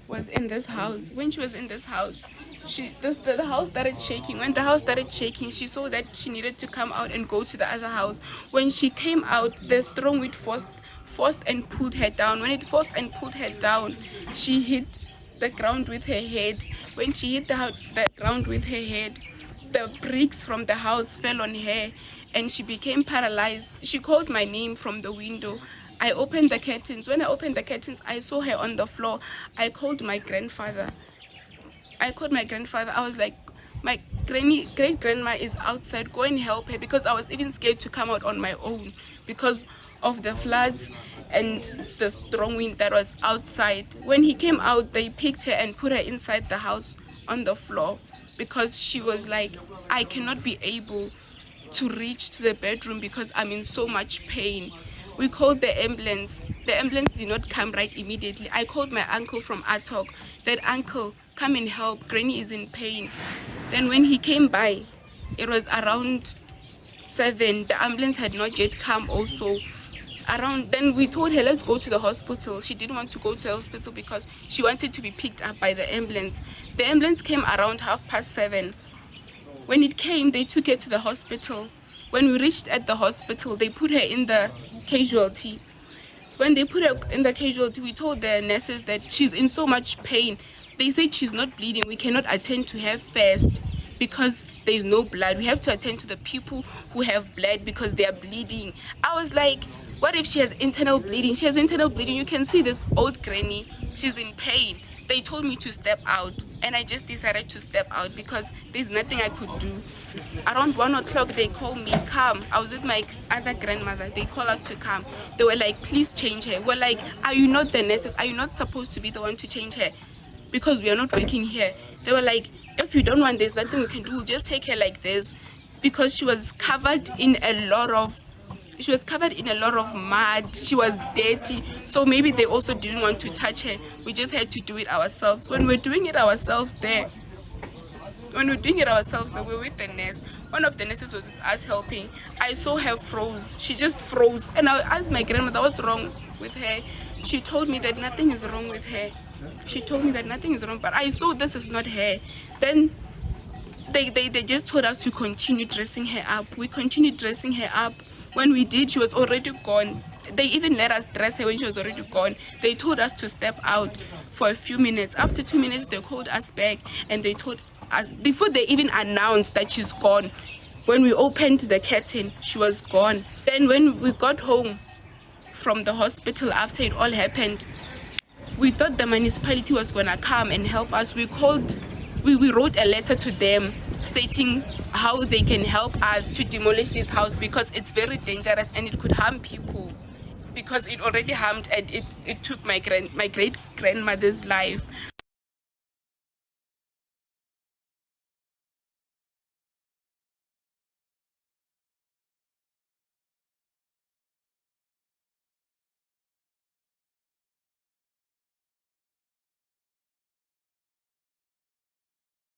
was in this house. When she was in this house, the house started shaking. When the house started shaking, she saw that she needed to come out and go to the other house. When she came out, the strong wind forced and pulled her down. When it forced and pulled her down, she hit the ground with her head. When she hit the ground with her head, the bricks from the house fell on her and she became paralyzed. She called my name from the window. I opened the curtains. When I opened the curtains, I saw her on the floor. I called my grandfather. I was like, my great grandma is outside. Go and help her, because I was even scared to come out on my own because of the floods and the strong wind that was outside. When he came out, they picked her and put her inside the house on the floor because she was like, I cannot be able to reach to the bedroom because I'm in so much pain. We called the ambulance. The ambulance did not come right immediately. I called my uncle from Atok. That uncle, come and help. Granny is in pain. Then when he came by, it was around 7. The ambulance had not yet come also. Then we told her, let's go to the hospital. She didn't want to go to the hospital because she wanted to be picked up by the ambulance. The ambulance came around 7:30. When it came, they took her to the hospital. When we reached at the hospital, they put her in the casualty. When they put her in the casualty, we told the nurses that she's in so much pain. They said she's not bleeding. We cannot attend to her first because there's no blood. We have to attend to the people who have blood because they are bleeding. I was like, what if she has internal bleeding? She has internal bleeding. You can see this old granny. She's in pain. They told me to step out, and I just decided to step out because there's nothing I could do. Around 1 o'clock, they called me, come. I was with my other grandmother. They called us to come. They were like, please change her. We're like, are you not the nurses? Are you not supposed to be the one to change her? Because we are not working here. They were like, if you don't want this, nothing we can do. We'll just take her like this. Because she was covered in a lot of mud. She was dirty, so maybe they also didn't want to touch her. We just had to do it ourselves. When we're doing it ourselves there, we were with the nurse. One of the nurses was with us helping. I saw her froze. She just froze, and I asked my grandmother what's wrong with her. She told me that nothing is wrong with her. But I saw this is not her. Then they just told us to continue dressing her up. We continued dressing her up. When we did, she was already gone. They even let us dress her when she was already gone. They told us to step out for a few minutes. After 2 minutes, they called us back and they told us, before they even announced that she's gone, when we opened the curtain, she was gone. Then when we got home from the hospital after it all happened, we thought the municipality was gonna come and help us. We wrote a letter to them stating how they can help us to demolish this house because it's very dangerous and it could harm people, because it already harmed and it took my great grandmother's life.